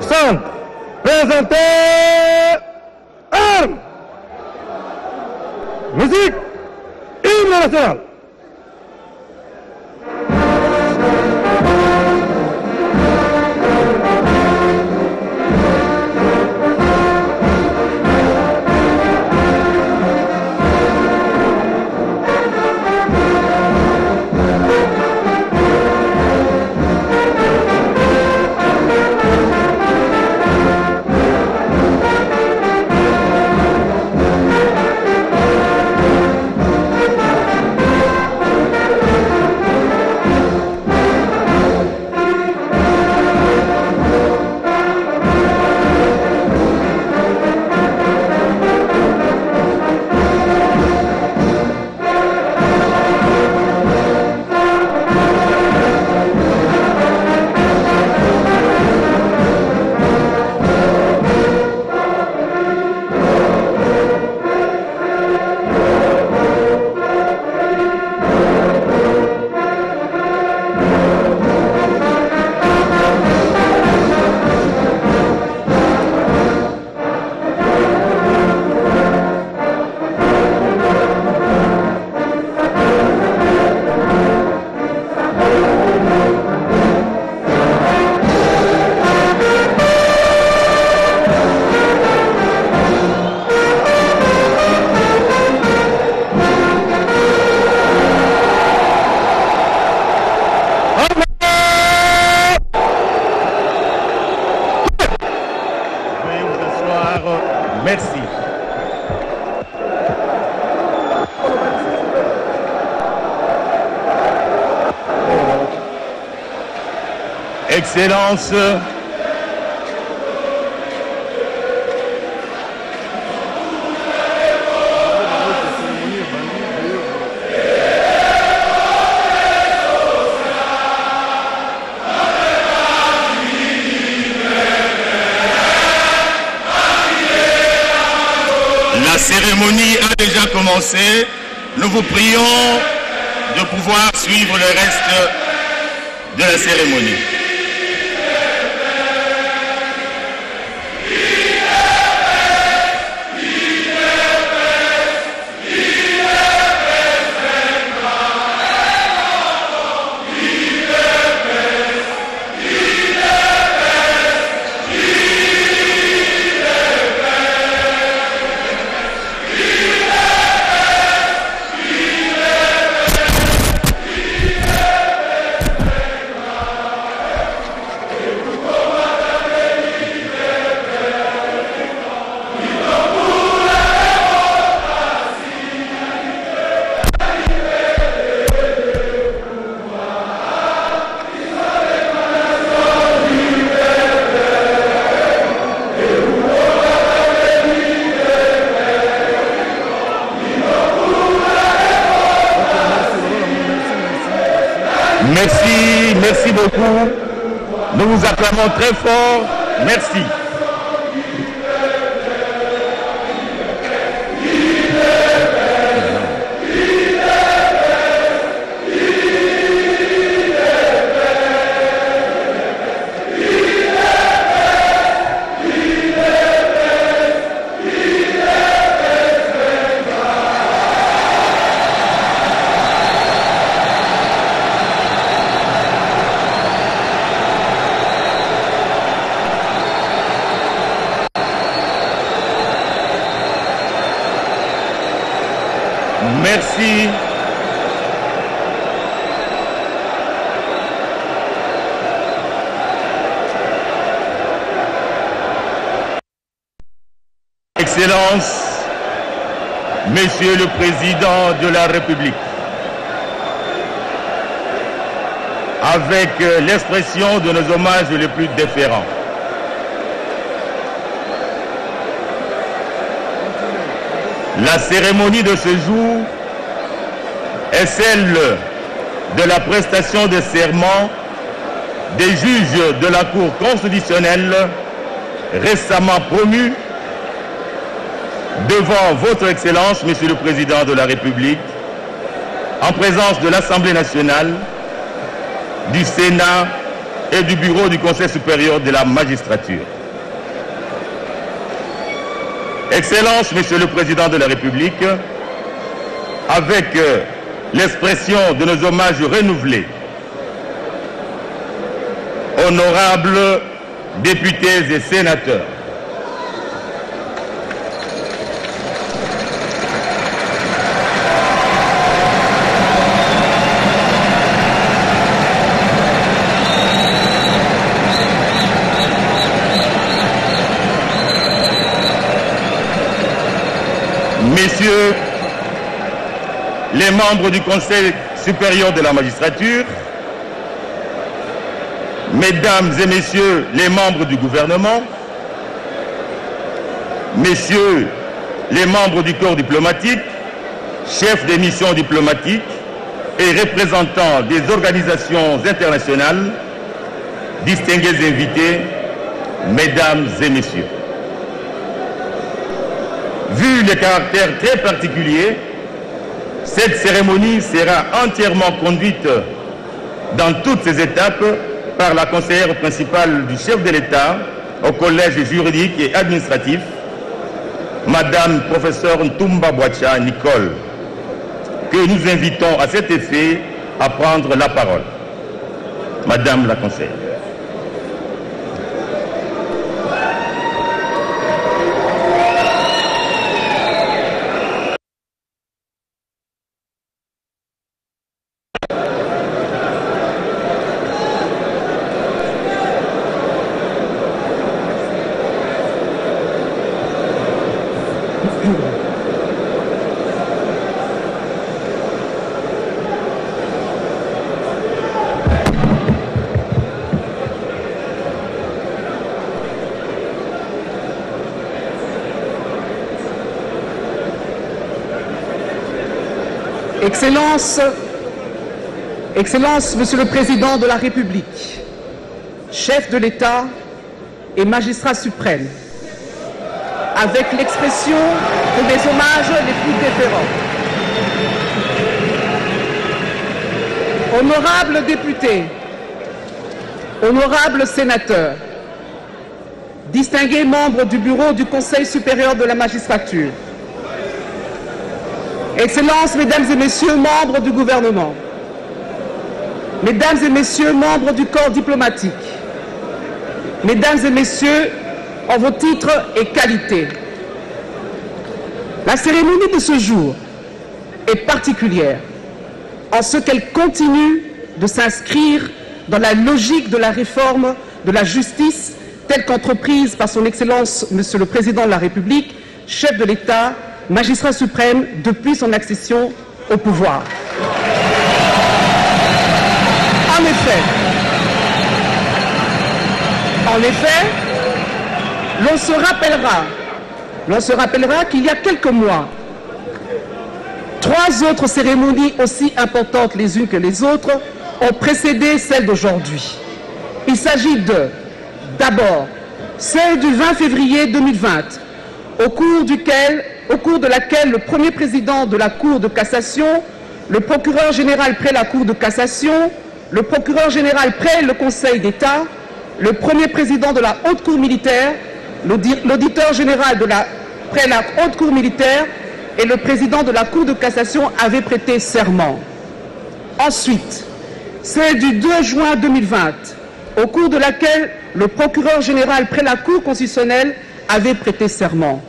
Centre, présentez armes. Musique, hymne national. Merci. Excellence, la cérémonie a déjà commencé. Nous vous prions de pouvoir suivre le reste de la cérémonie. Merci, merci beaucoup. Nous vous acclamons très fort. Merci. Merci. Excellence, Monsieur le Président de la République, avec l'expression de nos hommages les plus déférents, la cérémonie de ce jour est celle de la prestation de serment des juges de la Cour constitutionnelle récemment promus devant votre Excellence, Monsieur le Président de la République, en présence de l'Assemblée nationale, du Sénat et du Bureau du Conseil supérieur de la magistrature. Excellence, Monsieur le Président de la République, avec l'expression de nos hommages renouvelés, honorables députés et sénateurs, Messieurs les membres du Conseil supérieur de la magistrature, Mesdames et Messieurs les membres du gouvernement, Messieurs les membres du corps diplomatique, chefs des missions diplomatiques et représentants des organisations internationales, distingués invités, Mesdames et Messieurs. Vu le caractère très particulier, cette cérémonie sera entièrement conduite dans toutes ses étapes par la conseillère principale du chef de l'État au collège juridique et administratif, Madame Professeure Ntumba Boacha Nicole, que nous invitons à cet effet à prendre la parole. Madame la conseillère. Excellence, Monsieur le Président de la République, chef de l'État et magistrat suprême, avec l'expression de mes hommages les plus déférents. Honorables députés, honorables sénateurs, distingués membres du Bureau du Conseil supérieur de la magistrature, Excellences, Mesdames et Messieurs, membres du gouvernement, Mesdames et Messieurs, membres du corps diplomatique, Mesdames et Messieurs, en vos titres et qualités. La cérémonie de ce jour est particulière en ce qu'elle continue de s'inscrire dans la logique de la réforme de la justice telle qu'entreprise par son Excellence, Monsieur le Président de la République, chef de l'État, magistrat suprême depuis son accession au pouvoir. En effet, l'on se rappellera qu'il y a quelques mois, 3 autres cérémonies aussi importantes les unes que les autres ont précédé celle d'aujourd'hui. Il s'agit d'abord, celle du 20 février 2020, au cours de laquelle le premier président de la Cour de cassation, le procureur général près la Cour de cassation, le procureur général près le Conseil d'État, le premier président de la Haute Cour militaire, l'auditeur général près la Haute Cour militaire et le président de la Cour de cassation avaient prêté serment. Ensuite, celle du 2 juin 2020, au cours de laquelle le procureur général près la Cour constitutionnelle avait prêté serment.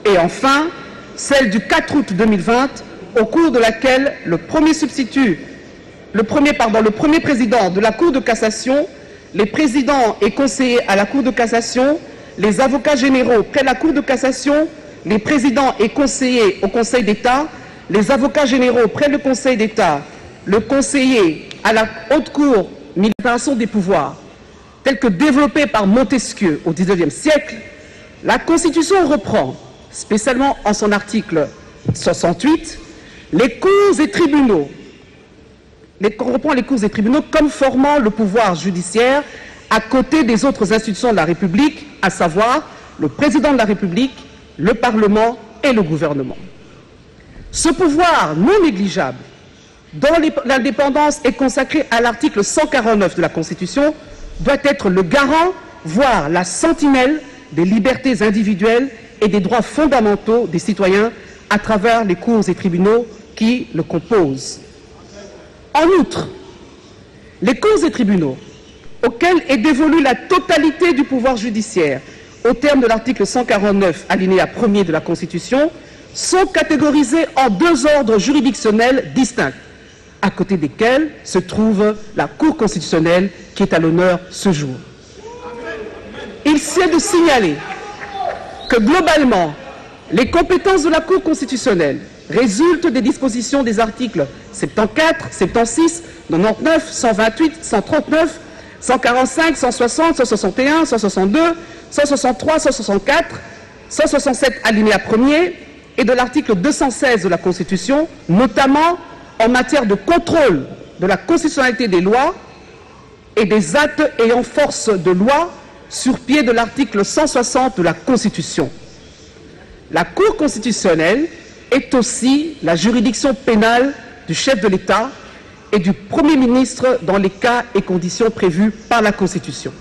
Et enfin, celle du 4 août 2020, au cours de laquelle le premier président de la Cour de cassation, les présidents et conseillers à la Cour de cassation, les avocats généraux près la Cour de cassation, les présidents et conseillers au Conseil d'État, les avocats généraux près le Conseil d'État, le conseiller à la Haute Cour militaire des pouvoirs, telle que développée par Montesquieu au XIXe siècle, la Constitution reprend, spécialement en son article 68, les cours et tribunaux, comme formant le pouvoir judiciaire à côté des autres institutions de la République, à savoir le président de la République, le Parlement et le gouvernement. Ce pouvoir non négligeable, dont l'indépendance est consacrée à l'article 149 de la Constitution, doit être le garant, voire la sentinelle des libertés individuelles et des droits fondamentaux des citoyens à travers les cours et tribunaux qui le composent. En outre, les cours et tribunaux, auxquels est dévolue la totalité du pouvoir judiciaire au terme de l'article 149, alinéa 1er de la Constitution, sont catégorisés en deux ordres juridictionnels distincts, à côté desquels se trouve la Cour constitutionnelle qui est à l'honneur ce jour. Il s'est de signaler que globalement, les compétences de la Cour constitutionnelle résultent des dispositions des articles 74, 76, 99, 128, 139, 145, 160, 161, 162, 163, 164, 167 alinéa 1er et de l'article 216 de la Constitution, notamment en matière de contrôle de la constitutionnalité des lois et des actes ayant force de loi sur pied de l'article 160 de la Constitution. La Cour constitutionnelle est aussi la juridiction pénale du chef de l'État et du Premier ministre dans les cas et conditions prévus par la Constitution.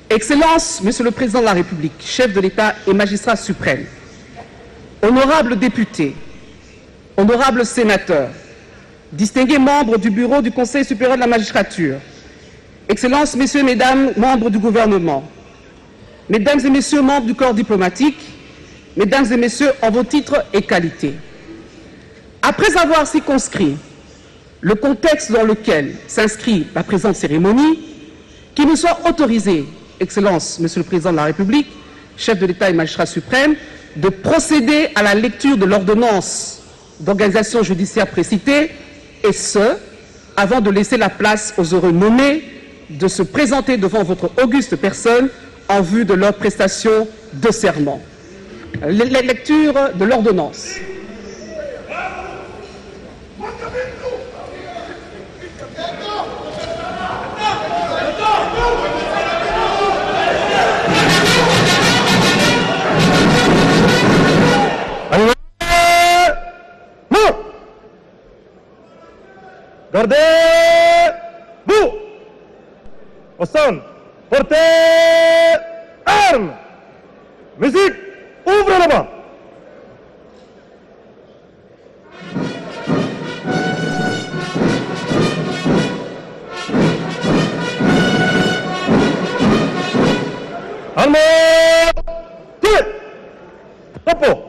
Excellences, Monsieur le Président de la République, chef de l'État et magistrat suprême, honorables députés, honorables sénateurs, distingués membres du bureau du Conseil supérieur de la magistrature, Excellences, Messieurs et Mesdames, membres du gouvernement, Mesdames et Messieurs, membres du corps diplomatique, Mesdames et Messieurs, en vos titres et qualités. Après avoir circonscrit le contexte dans lequel s'inscrit la présente cérémonie, qu'il me soit autorisé, Excellences, Monsieur le Président de la République, chef de l'État et magistrat suprême, de procéder à la lecture de l'ordonnance d'organisation judiciaire précitée, et ce, avant de laisser la place aux heureux nommés de se présenter devant votre auguste personne en vue de leur prestation de serment. La lecture de l'ordonnance. Gardez-vous. Au centre, portez armes. Musique, ouvre la main. Armes, tirez. Repos.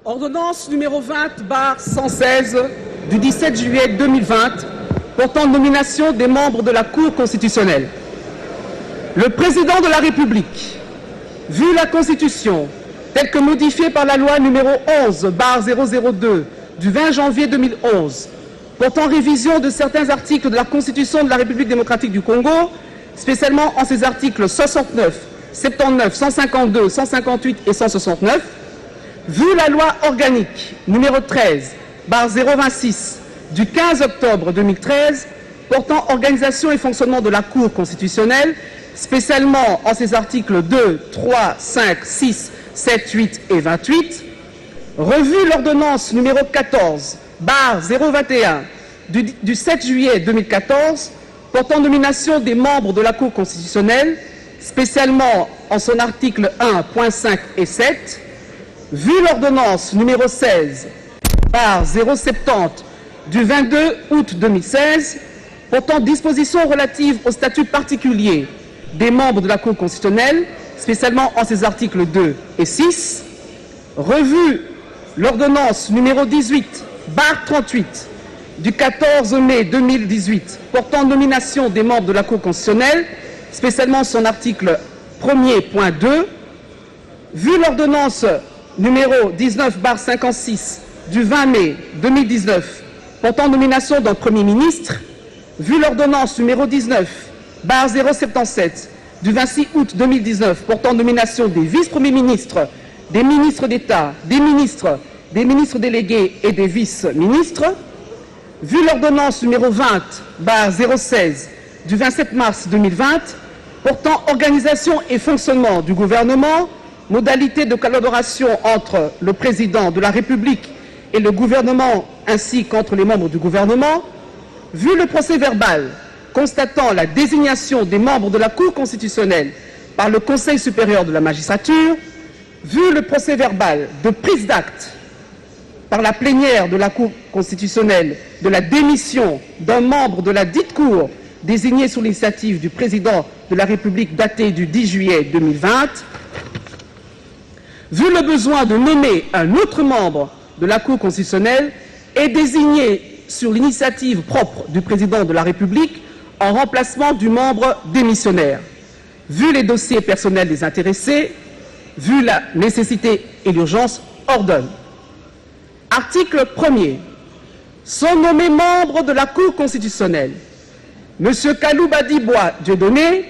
Ordonnance numéro 20/116 du 17 juillet 2020 portant nomination des membres de la Cour constitutionnelle. Le Président de la République, vu la Constitution telle que modifiée par la loi numéro 11/002 du 20 janvier 2011 portant révision de certains articles de la Constitution de la République démocratique du Congo, spécialement en ses articles 69, 79, 152, 158 et 169, vu la loi organique numéro 13/026 du 15 octobre 2013 portant organisation et fonctionnement de la Cour constitutionnelle, spécialement en ses articles 2, 3, 5, 6, 7, 8 et 28, revu l'ordonnance numéro 14/021 du 7 juillet 2014 portant nomination des membres de la Cour constitutionnelle, spécialement en son article 1.5 et 7, vu l'ordonnance numéro 16/070 du 22 août 2016 portant dispositions relatives au statut particulier des membres de la Cour constitutionnelle, spécialement en ses articles 2 et 6, revu l'ordonnance numéro 18/38 du 14 mai 2018 portant nomination des membres de la Cour constitutionnelle, spécialement son article 1er.2, vu l'ordonnance numéro 19/56 du 20 mai 2019 portant nomination d'un Premier ministre, vu l'ordonnance numéro 19/077 du 26 août 2019 portant nomination des vice-premiers ministres, des ministres d'État, des ministres délégués et des vice-ministres, vu l'ordonnance numéro 20/016 du 27 mars 2020 portant organisation et fonctionnement du gouvernement, modalités de collaboration entre le président de la République et le gouvernement ainsi qu'entre les membres du gouvernement, vu le procès-verbal constatant la désignation des membres de la Cour constitutionnelle par le Conseil supérieur de la magistrature, vu le procès-verbal de prise d'acte par la plénière de la Cour constitutionnelle de la démission d'un membre de la dite Cour désigné sous l'initiative du président de la République daté du 10 juillet 2020, vu le besoin de nommer un autre membre de la Cour constitutionnelle et désigné sur l'initiative propre du président de la République en remplacement du membre démissionnaire, vu les dossiers personnels des intéressés, vu la nécessité et l'urgence, ordonne. Article 1er. Sont nommés membres de la Cour constitutionnelle M. Kalouba Dibois Dieudonné,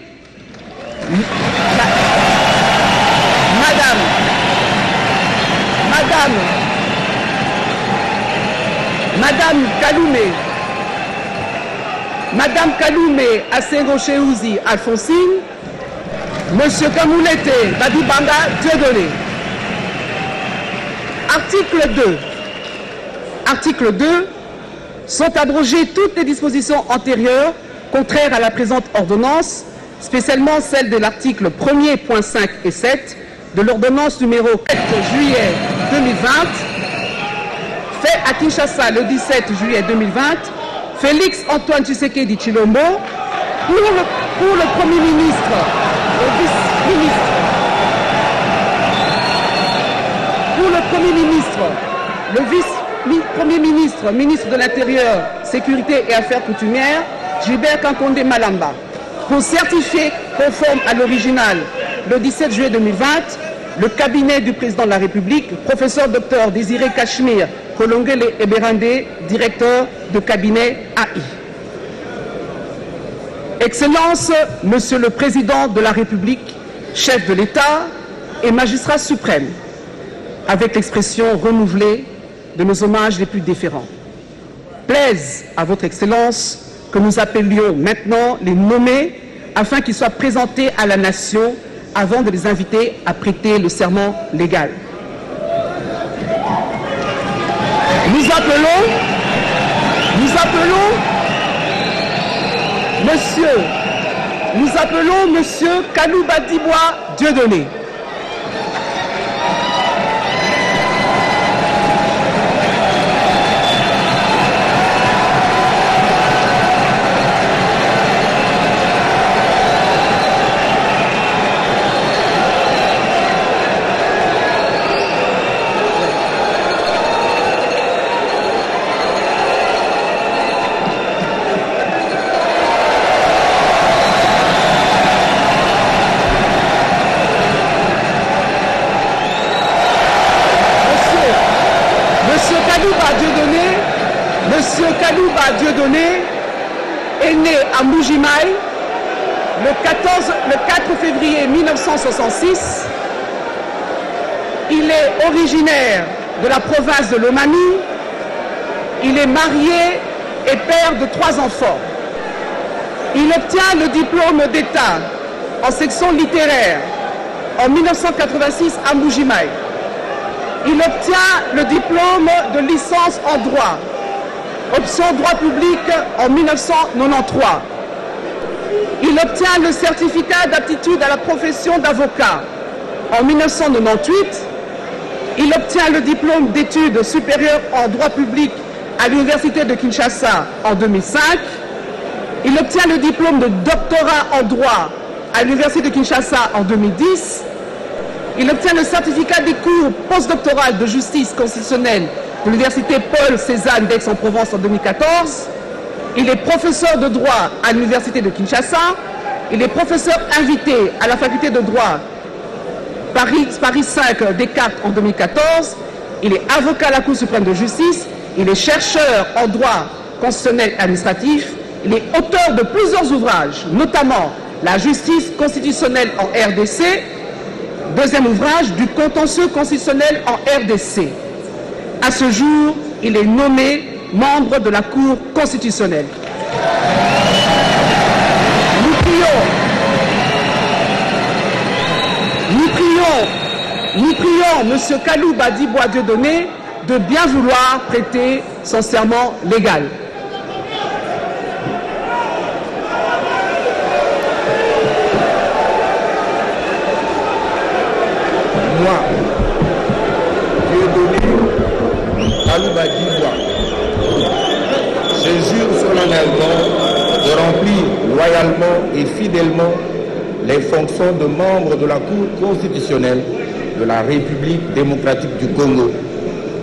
Madame Kaloumé Assego-Cheouzi Alphonsine, M. Kamoulete Badibanga Dieudonné. Article 2. Sont abrogées toutes les dispositions antérieures contraires à la présente ordonnance, spécialement celles de l'article 1er, point 5 et 7 de l'ordonnance numéro 4 juillet 2020, fait à Kinshasa le 17 juillet 2020, Félix Antoine Tshisekedi Tshilombo, pour le Premier ministre, le vice-ministre, pour le Premier ministre, le vice-premier ministre, ministre de l'Intérieur, Sécurité et Affaires coutumières, Gilbert Kankonde Malamba, pour certifier conforme à l'original le 17 juillet 2020, le cabinet du président de la République, professeur Dr Désiré Cachemire Kolongele Eberande, directeur de cabinet AI. Excellence, Monsieur le Président de la République, chef de l'État et magistrat suprême, avec l'expression renouvelée de nos hommages les plus déférents. Plaise à votre Excellence que nous appelions maintenant les nommés afin qu'ils soient présentés à la nation avant de les inviter à prêter le serment légal. Nous appelons Monsieur Kalouba Dibois Dieudonné. Monsieur Kalouba Dieudonné est né à Mbuji-Mayi le 4 février 1966. Il est originaire de la province de Lomami. Il est marié et père de 3 enfants. Il obtient le diplôme d'État en section littéraire en 1986 à Mbuji-Mayi. Il obtient le diplôme de licence en droit, option droit public en 1993. Il obtient le certificat d'aptitude à la profession d'avocat en 1998. Il obtient le diplôme d'études supérieures en droit public à l'Université de Kinshasa en 2005. Il obtient le diplôme de doctorat en droit à l'Université de Kinshasa en 2010. Il obtient le certificat des cours postdoctorales de justice constitutionnelle de l'Université Paul Cézanne d'Aix-en-Provence en 2014. Il est professeur de droit à l'Université de Kinshasa. Il est professeur invité à la faculté de droit Paris 5 Descartes en 2014. Il est avocat à la Cour suprême de justice. Il est chercheur en droit constitutionnel et administratif. Il est auteur de plusieurs ouvrages, notamment La justice constitutionnelle en RDC, deuxième ouvrage, Du contentieux constitutionnel en RDC. À ce jour, il est nommé membre de la Cour constitutionnelle. Nous prions M. Kalou Badi Bois Dieudonné de bien vouloir prêter son serment légal. Moi, Dieudonné Kalou Badi Bois, je jure solennellement de remplir loyalement et fidèlement les fonctions de membre de la Cour constitutionnelle de la République démocratique du Congo,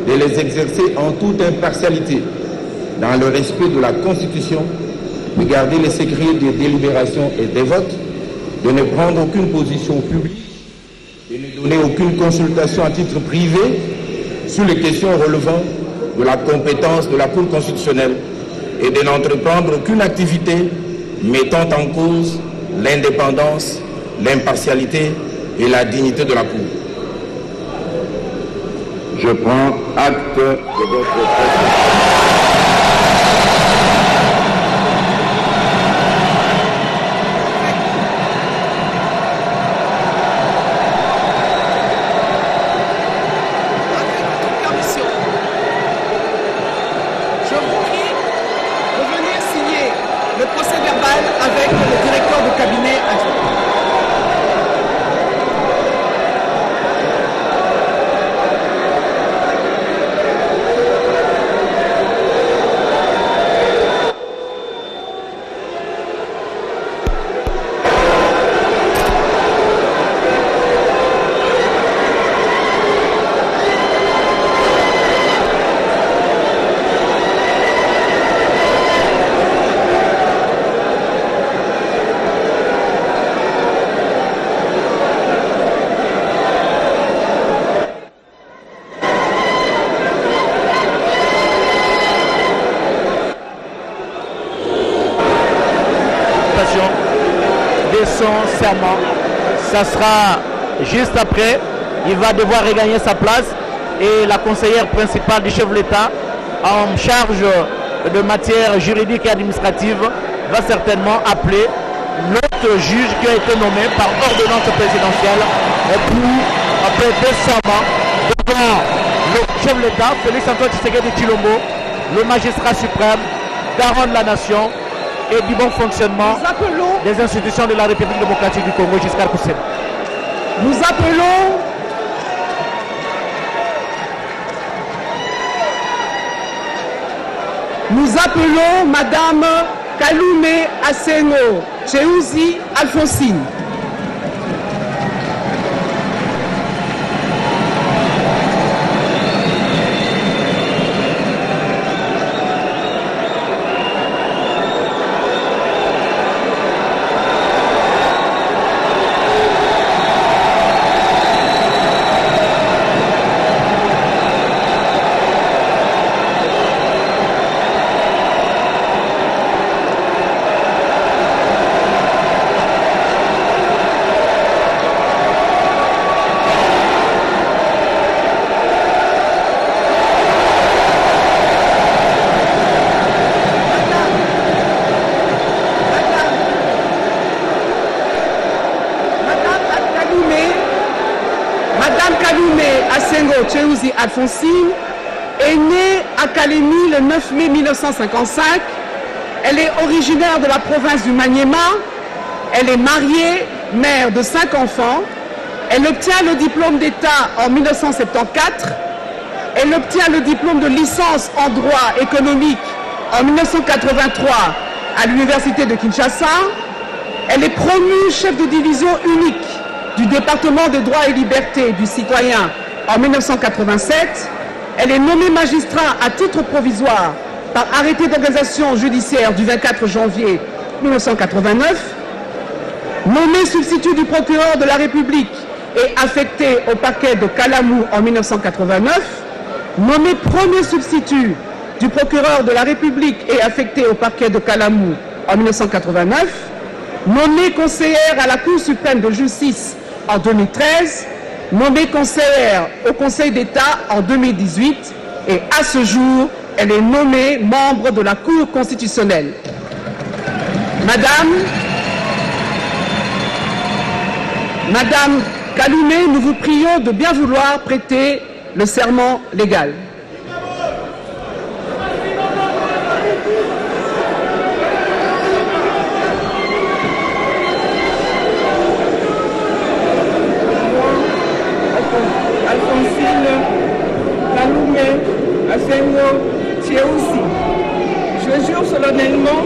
de les exercer en toute impartialité, dans le respect de la Constitution, de garder les secrets des délibérations et des votes, de ne prendre aucune position publique, de ne donner aucune consultation à titre privé sur les questions relevant de la compétence de la Cour constitutionnelle et de n'entreprendre aucune activité mettant en cause l'indépendance, l'impartialité et la dignité de la Cour. Je prends acte de votre prestation. Je vous prie de venir signer le procès verbal avec le directeur de cabinet adjoint. De son serment. Ça sera juste après. Il va devoir regagner sa place et la conseillère principale du chef de l'État en charge de matière juridique et administrative va certainement appeler l'autre juge qui a été nommé par ordonnance présidentielle pour prêter serment devant le chef de l'État, Félix Antoine Tshisekedi Tshilombo, le magistrat suprême, garant de la nation et du bon fonctionnement des institutions de la République démocratique du Congo jusqu'à Koussem. Nous appelons Madame Kalume Asengo Cheuzi Alphonsine. Madame Kalume Asengo Cheuzi Alphonsine est née à Kalemi le 9 mai 1955. Elle est originaire de la province du Maniema. Elle est mariée, mère de 5 enfants. Elle obtient le diplôme d'État en 1974. Elle obtient le diplôme de licence en droit économique en 1983 à l'université de Kinshasa. Elle est promue chef de division unique du département des droits et libertés du citoyen en 1987. Elle est nommée magistrat à titre provisoire par arrêté d'organisation judiciaire du 24 janvier 1989. Nommée substitut du procureur de la République et affectée au parquet de Kalamou en 1989. Nommé premier substitut du procureur de la République et affecté au parquet de Kalamou en 1989. Nommée conseillère à la Cour suprême de justice en 2013. Nommée conseillère au Conseil d'État en 2018. Et à ce jour, elle est nommée membre de la Cour constitutionnelle. Madame Kaloumé, nous vous prions de bien vouloir prêter le serment légal. Alphonsine Kaloumé Asengo Tchéoussi. Je jure solennellement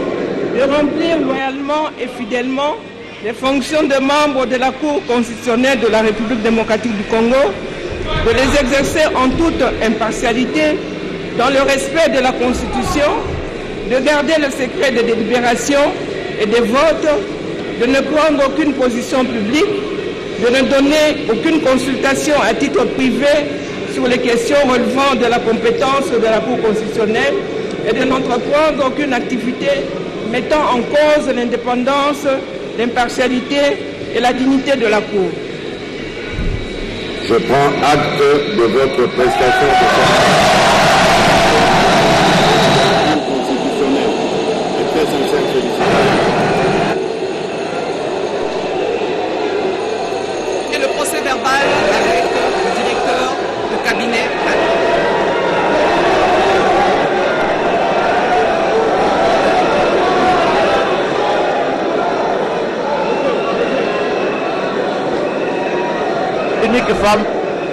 de remplir loyalement et fidèlement les fonctions de membre de la Cour constitutionnelle de la République démocratique du Congo, de les exercer en toute impartialité, dans le respect de la Constitution, de garder le secret des délibérations et des votes, de ne prendre aucune position publique, de ne donner aucune consultation à titre privé sur les questions relevant de la compétence de la Cour constitutionnelle et de n'entreprendre aucune activité mettant en cause l'indépendance, l'impartialité et la dignité de la Cour. Je prends acte de votre prestation de serment constitutionnelle et très sincère félicitations. Et le procès verbal avec le directeur de cabinet. Unique femme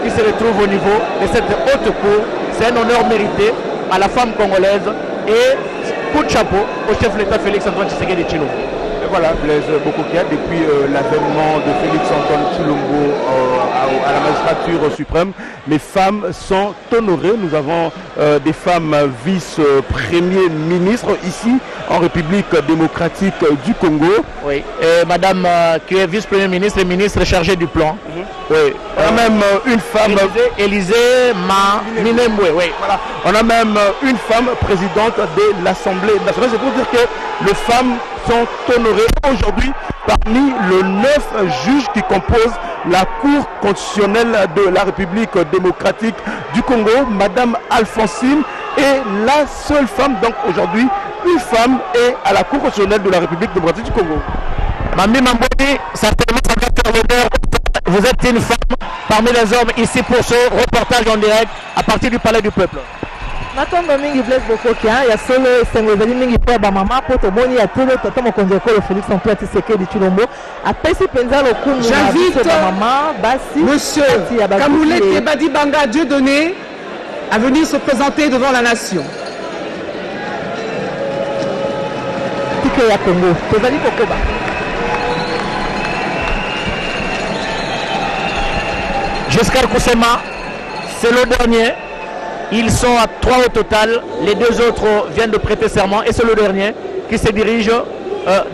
qui se retrouve au niveau de cette haute cour. C'est un honneur mérité à la femme congolaise et coup de chapeau au chef de l'État Félix-Antoine Tshisekedi Tshilombo. Et voilà, Blaise Bokokia, depuis l'avènement de Félix-Antoine Tshilombo à la magistrature suprême, les femmes sont honorées. Nous avons des femmes vice-premiers ministres ici en République démocratique du Congo. Oui, et madame qui est vice-premier ministre et ministre chargé du plan. Oui, on a même une femme... Élysée Minembwe, oui. Voilà. On a même une femme présidente de l'Assemblée nationale. C'est pour dire que les femmes sont honorées aujourd'hui parmi les 9 juges qui composent la Cour constitutionnelle de la République démocratique du Congo. Madame Alphonsine est la seule femme, donc aujourd'hui, une femme est à la Cour constitutionnelle de la République démocratique du Congo. Mami Mamboni, certainement ça va faire l'honneur. Vous êtes une femme parmi les hommes ici pour ce reportage en direct à partir du Palais du Peuple. Natomba mingi Blaise Bokokia ya solo esengo ezali mingi mpo ya bamama mpo tomoni ya tolo tata mokonzi ekolo Félix Antoine Tshisekedi Tshilombo apesi mpenza lokumu na biso bamama basi Monsieur Kamoulete Badibanga Dieudonné à venir se présenter devant la nation. Tike ya Congo tozali kokoba. Giscard Koussema, c'est le dernier. Ils sont à 3 au total. Les 2 autres viennent de prêter serment. Et c'est le dernier qui se dirige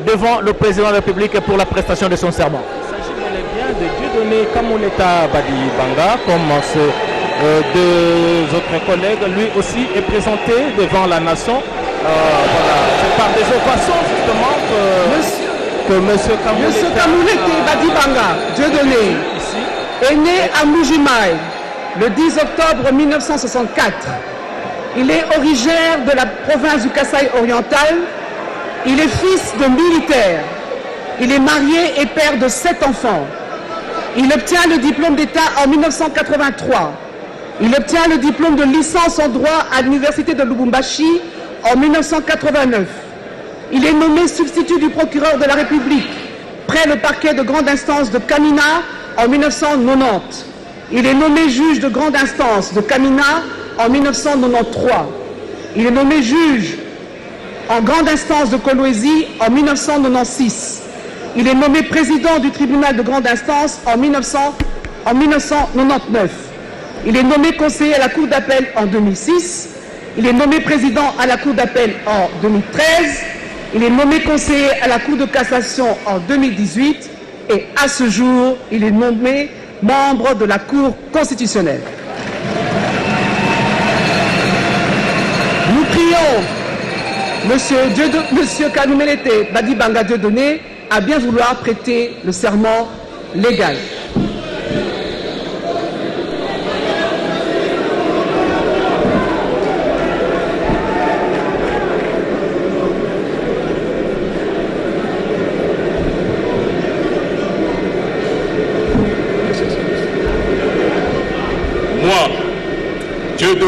devant le président de la République pour la prestation de son serment. Il s'agit bel et bien de Dieudonné Kamouleta Badibanga, comme ses 2 autres collègues. Lui aussi est présenté devant la nation. Voilà. C'est par des ovations justement que Monsieur Kamoulete Badibanga Dieudonné est né à Mbuji-Mayi le 10 octobre 1964. Il est originaire de la province du Kasaï oriental. Il est fils de militaire. Il est marié et père de 7 enfants. Il obtient le diplôme d'État en 1983. Il obtient le diplôme de licence en droit à l'université de Lubumbashi en 1989. Il est nommé substitut du procureur de la République près le parquet de grande instance de Kamina en 1990. Il est nommé juge de grande instance de Kamina en 1993. Il est nommé juge en grande instance de Kolwezi en 1996. Il est nommé président du tribunal de grande instance en 1999. Il est nommé conseiller à la Cour d'appel en 2006. Il est nommé président à la Cour d'appel en 2013. Il est nommé conseiller à la Cour de cassation en 2018. Et à ce jour, il est nommé membre de la Cour constitutionnelle. Nous prions Monsieur Kamoulete Badibanga Dieudonné à bien vouloir prêter le serment légal.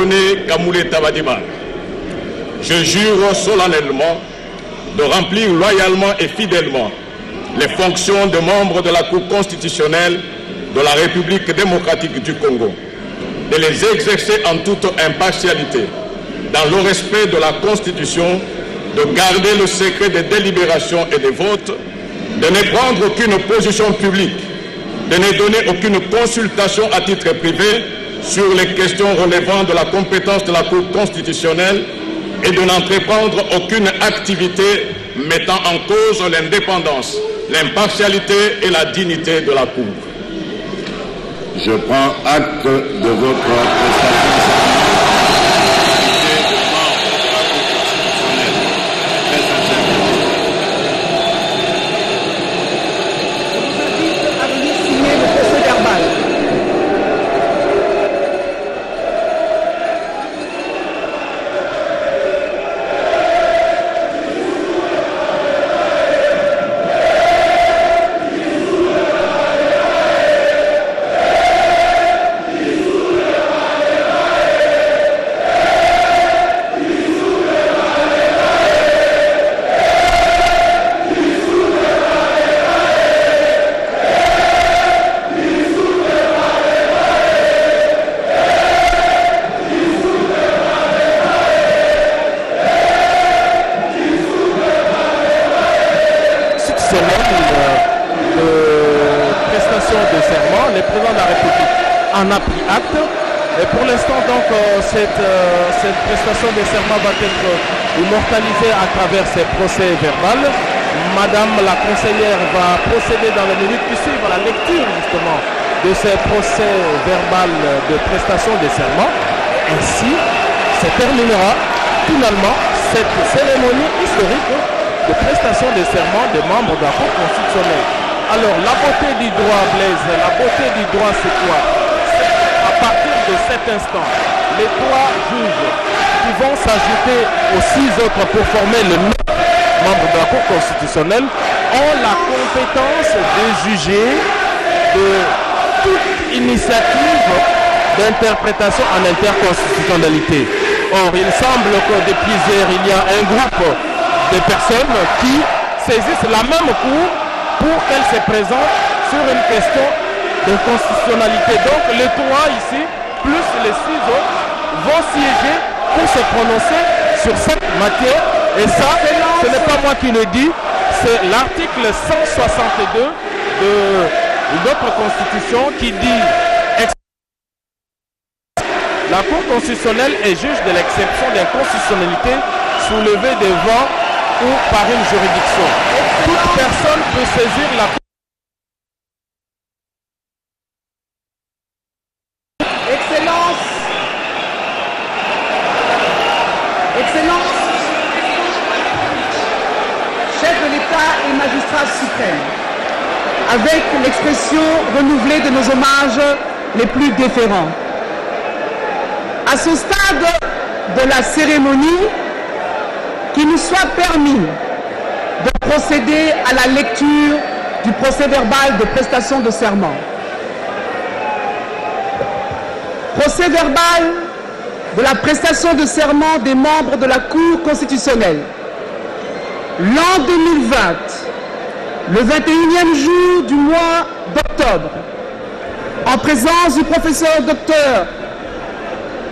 Dieudonné Kamuleta Badibanga. Je jure solennellement de remplir loyalement et fidèlement les fonctions de membre de la Cour constitutionnelle de la République démocratique du Congo, de les exercer en toute impartialité, dans le respect de la Constitution, de garder le secret des délibérations et des votes, de ne prendre aucune position publique, de ne donner aucune consultation à titre privé sur les questions relevant de la compétence de la Cour constitutionnelle et de n'entreprendre aucune activité mettant en cause l'indépendance, l'impartialité et la dignité de la Cour. Je prends acte de votre prestation. Cette prestation de serment va être immortalisée à travers ces procès verbal. Madame la conseillère va procéder dans les minutes qui suivent à la lecture justement de ces procès verbal de prestation de serment. Ainsi se terminera finalement cette cérémonie historique de prestation de serment des membres de la Cour constitutionnelle. Alors la beauté du droit, Blaise, la beauté du droit c'est quoi? À partir de cet instant, les 3 juges qui vont s'ajouter aux 6 autres pour former le membre de la Cour constitutionnelle ont la compétence de juger de toute initiative d'interprétation en interconstitutionnalité. Or, il semble que depuis hier, il y a un groupe de personnes qui saisissent la même Cour pour qu'elle se présente sur une question de constitutionnalité. Donc, les 3 ici, plus les 6 autres, vont siéger pour se prononcer sur cette matière. Et ça, ce n'est pas moi qui le dis, c'est l'article 162 de notre Constitution qui dit la Cour constitutionnelle est juge de l'exception d'inconstitutionnalité soulevée devant ou par une juridiction. Toute personne peut saisir la Cour. Excellence, chef de l'État et magistrat suprême, avec l'expression renouvelée de nos hommages les plus déférents. À ce stade de la cérémonie, qu'il nous soit permis de procéder à la lecture du procès verbal de prestation de serment. Procès verbal de la prestation de serment des membres de la Cour constitutionnelle. L'an 2020, le 21e jour du mois d'octobre, en présence du professeur docteur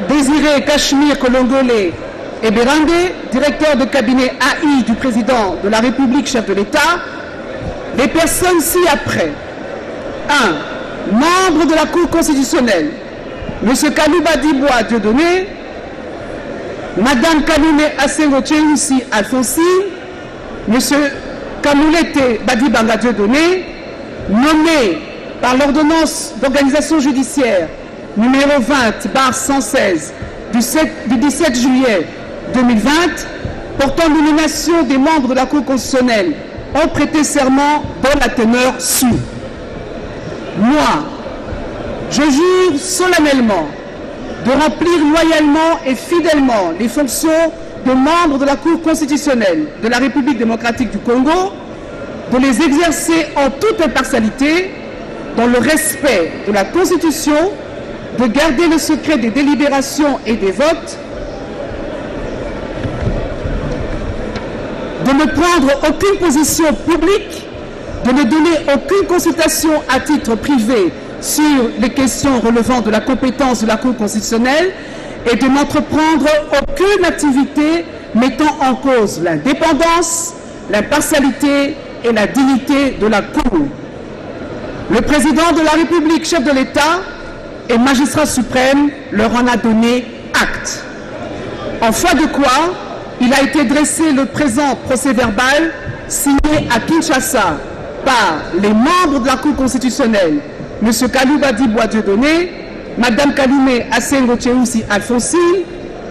Désiré Cachemire Kolongolé et Bérandé, directeur de cabinet AI du président de la République, chef de l'État, les personnes ci-après. 1. Membre de la Cour constitutionnelle, M. Kalouba Dibois Dieudonné, Mme Kaloumé Asengo Tchéoussi Alfonsi, M. Kamulete Badibanga Dieudonné, nommé par l'ordonnance d'organisation judiciaire numéro 20/116 du 17 juillet 2020, portant nomination des membres de la Cour constitutionnelle, ont prêté serment dans la teneur sue. Moi, je jure solennellement de remplir loyalement et fidèlement les fonctions de membre de la Cour constitutionnelle de la République démocratique du Congo, de les exercer en toute impartialité, dans le respect de la Constitution, de garder le secret des délibérations et des votes, de ne prendre aucune position publique, de ne donner aucune consultation à titre privé sur les questions relevant de la compétence de la Cour constitutionnelle et de n'entreprendre aucune activité mettant en cause l'indépendance, l'impartialité et la dignité de la Cour. Le président de la République, chef de l'État et magistrat suprême leur en a donné acte. En foi de quoi, il a été dressé le présent procès-verbal signé à Kinshasa par les membres de la Cour constitutionnelle, M. Kalouba Dibwa Dieudonné, Mme Kalume Asengo Tcheoussi Alphonsine,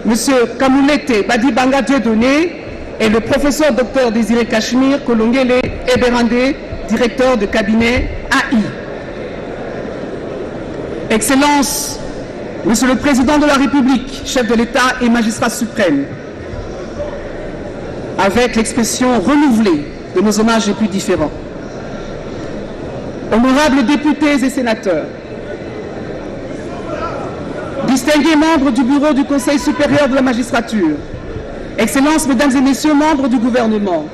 M. Kamulete Badibanga Dieudonné et le professeur Dr Désiré Cachemire Kolongele Eberande, directeur de cabinet AI. Excellences, Monsieur le Président de la République, chef de l'État et magistrat suprême, avec l'expression renouvelée de nos hommages les plus différents. Honorables députés et sénateurs, distingués membres du bureau du Conseil supérieur de la magistrature, Excellences, Mesdames et Messieurs, membres du gouvernement,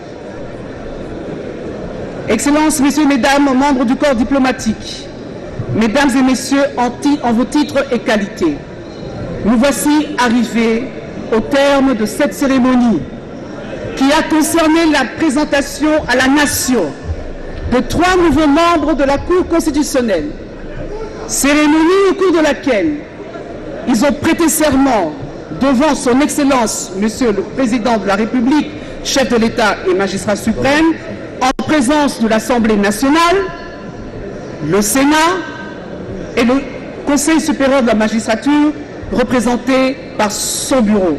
Excellences, Messieurs et Mesdames, membres du corps diplomatique, Mesdames et Messieurs, en vos titres et qualités, nous voici arrivés au terme de cette cérémonie qui a concerné la présentation à la nation de 3 nouveaux membres de la Cour constitutionnelle, cérémonie au cours de laquelle ils ont prêté serment devant son Excellence, Monsieur le Président de la République, chef de l'État et magistrat suprême, en présence de l'Assemblée nationale, le Sénat et le Conseil supérieur de la magistrature, représenté par son bureau.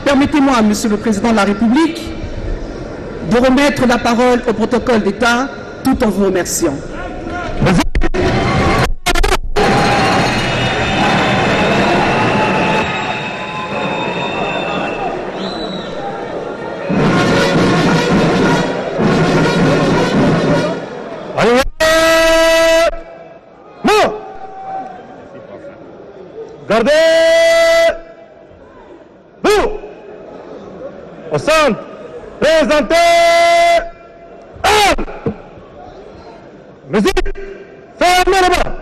Permettez-moi, Monsieur le Président de la République, de remettre la parole au protocole d'État tout en vous remerciant. Gardez vous au centre, présentez armes, musique, fermez là-bas.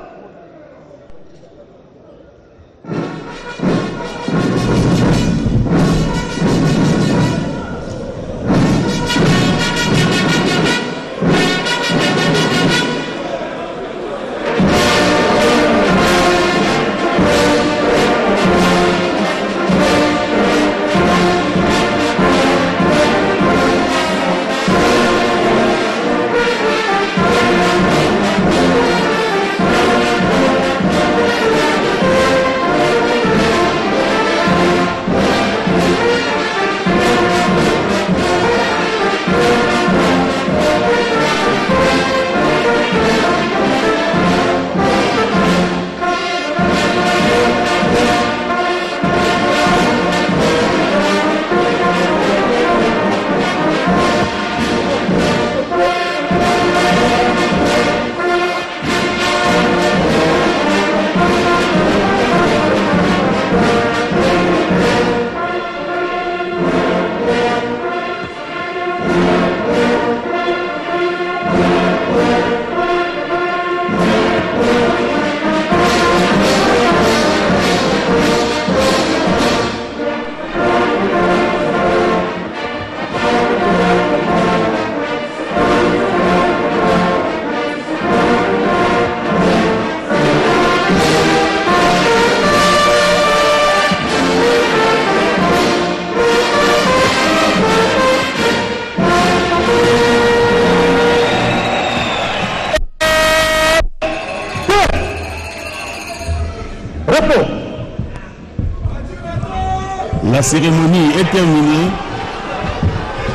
La cérémonie est terminée.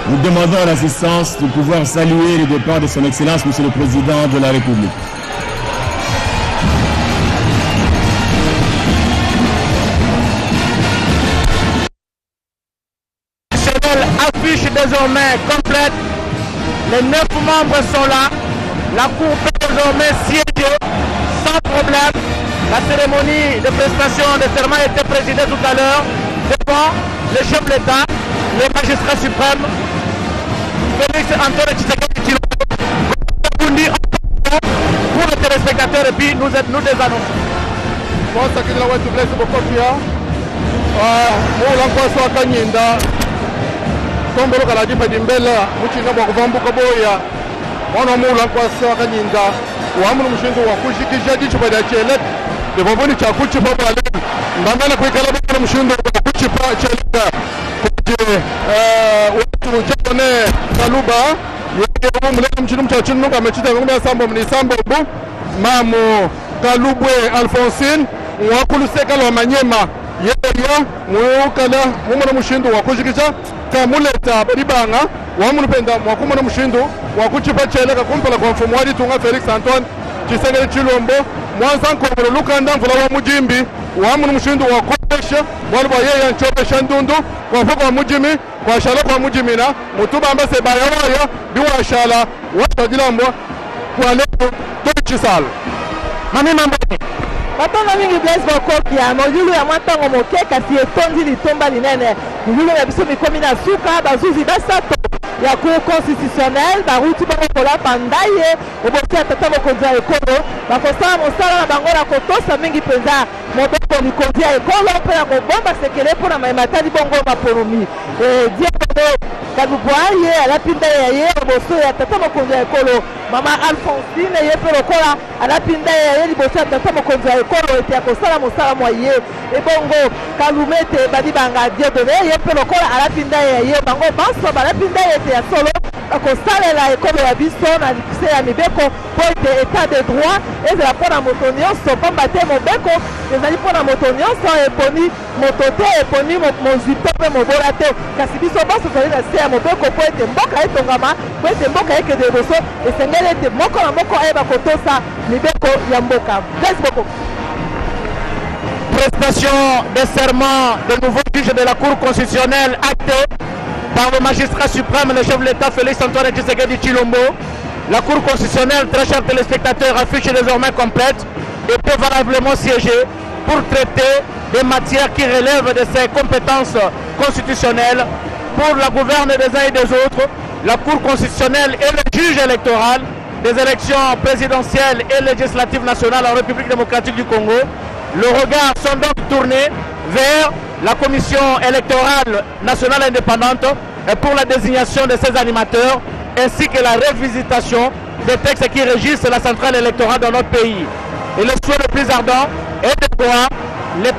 Nous demandons à l'assistance de pouvoir saluer le départ de son Excellence, Monsieur le Président de la République. Affiche désormais complète. Les 9 membres sont là. La Cour peut désormais siéger sans sans problème. La cérémonie de prestation de serment était présidée tout à l'heure devant le chef de l'État, le magistrat suprême, Félix Antoine Tshisekedi Tshilombo. Pour les téléspectateurs et puis nous désannonçons. Bon, ça qui est là, tu blesses beaucoup, Pia. L'enquête soit Kanyinda. Tombolo Kaladi Padimbela, Muchina Bokvambu Kaboya. On a moulu l'enquête soit Kanyinda. Wamu Mushindu Wakushi Kijadi Chubada Chelet. Le Boboni Chakuchi Papa. Ndamana Kwikala Mushindu Wakuchi Pa Chelet. Watu Japone Kaluba. Mamu Kalubwe Alphonsine Wakuluseka Lwa Manyema Yeya Mwukala Mumuna Mushindu Wakujikisha Kamuleta Ribanga Wamunupenda Wakumuna Mushindu Wakuchipa Chele Kakumpala kwa mfumu wadi tunga Felix Antoine Tshisekedi Tshilombo Mwanza Nkobolo Lukanda Mvula wa Mujimbi Wamunu Mushindu Wakubesha Walwa Yeya Nchobesha Ndundu Wafuka wa Mujimi kwa shala kwa Mujimina Mutuba Ambase Bayawaya Biwa shala Watajilambo kwa leo Tochisal Mami Mamboni Batonga mingi Blaise Bokopia mojulu ya mwatango moke kasi etondi litomba linene mojulu ya biso mikomi na suka bazuzi basato ya cour constitutionnel baruti bango kolapa ndaye obosi ya tata mokonzi ya ekolo bakosala mosala na bango na kotosa mingi mpenza moboko likonzi ya ekolo mpe na kobomba sekele mpona mayematali bongo mapolomi diakono kalubwaye alapi ndaye ya ye oboso ya tata mokonzi ya ekolo mama Alphonsine ye mpe lokola alapi ndaye ya ye liboso ya tata mokonzi ya ekolo ete akosala mosala mwa ye ebongo kalumete badibanga diodone ye mpe lokola alapi ndaye ya ye bango banso balapi ndaye ete ya solo bakosalela ekolo ya biso na likuse ya mibeko mpo ete etat de droit ezala mpona moto nyonso pamba te mobeko ezali mpona moto nyonso eponi moto te eponi mozwi to mpe mobola te kasi biso bonso tozali na se ya mobeko mpo ete mboka etongama mpo ete mboka ekende liboso esengeli ete moko na moko ayeba kotosa mibeko ya mboka. Merci beaucoup. Prestation de serment de nouveaux juges de la Cour constitutionnelle actée par le magistrat suprême, le chef de l'État Félix Antoine Tshisekedi Tshilombo. La Cour constitutionnelle, très chers téléspectateurs, affiche désormais complète et peut valablement siéger pour traiter des matières qui relèvent de ses compétences constitutionnelles. Pour la gouverne des uns et des autres, la Cour constitutionnelle est le juge électoral des élections présidentielles et législatives nationales en République démocratique du Congo. Le regard sont donc tournés vers la commission électorale nationale indépendante pour la désignation de ses animateurs ainsi que la révisitation des textes qui régissent la centrale électorale dans notre pays. Et le souhait le plus ardent est de voir les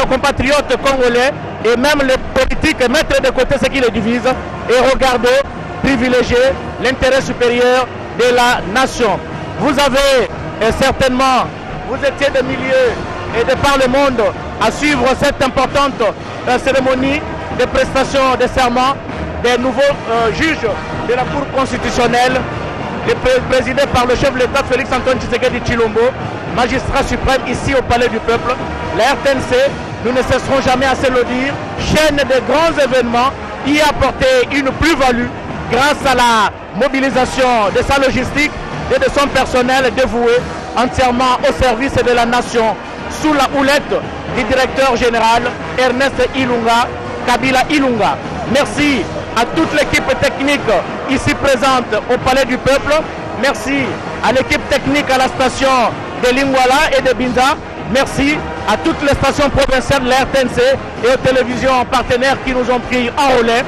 compatriotes congolais et même les politiques mettre de côté ce qui les divise et regarder, privilégier l'intérêt supérieur de la nation. Vous avez certainement, vous étiez des milliers et de par le monde à suivre cette importante cérémonie de prestation de serment des nouveaux juges de la Cour constitutionnelle, présidée par le chef de l'État Félix Antoine Tshisekedi Tshilombo, magistrat suprême ici au Palais du Peuple. La RTNC, nous ne cesserons jamais à se le dire, chaîne de grands événements, y a apporté une plus-value grâce à la mobilisation de sa logistique et de son personnel dévoué entièrement au service de la nation, sous la houlette du directeur général Ernest Ilunga, Kabila Ilunga. Merci à toute l'équipe technique ici présente au Palais du Peuple. Merci à l'équipe technique à la station de Lingwala et de Binza. Merci à toutes les stations provinciales de la RTNC et aux télévisions partenaires qui nous ont pris en relais.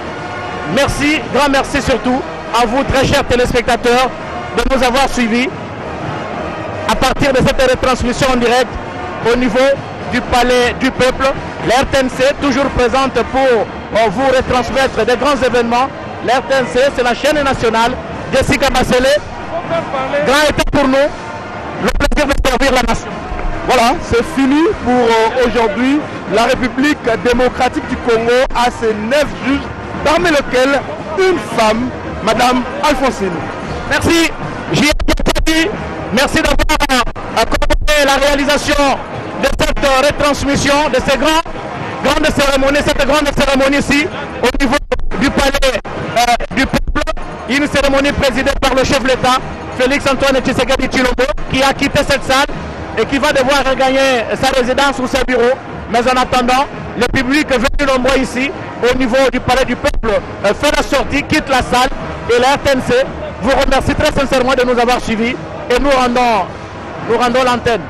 Merci, grand merci surtout à vous très chers téléspectateurs de nous avoir suivis à partir de cette retransmission en direct au niveau du Palais du Peuple. La RTNC toujours présente pour vous retransmettre des grands événements. La RTNC, c'est la chaîne nationale. Jessica Bassele, grand état pour nous, le plaisir de servir la nation. Voilà, c'est fini pour aujourd'hui. La République démocratique du Congo a ses 9 juges, parmi lesquels une femme, Madame Alphonsine. Merci, merci d'avoir accompagné la réalisation de cette retransmission, de ces grandes cérémonies, cette grande cérémonie ici, au niveau du Palais du Peuple. Une cérémonie présidée par le chef de l'État, Félix Antoine Tshisekedi Tshilombo, qui a quitté cette salle et qui va devoir regagner sa résidence ou ses bureaux. Mais en attendant, le public venu nombreux ici, au niveau du Palais du Peuple, fait la sortie, quitte la salle et la RTNC vous remercie très sincèrement de nous avoir suivis et nous rendons l'antenne.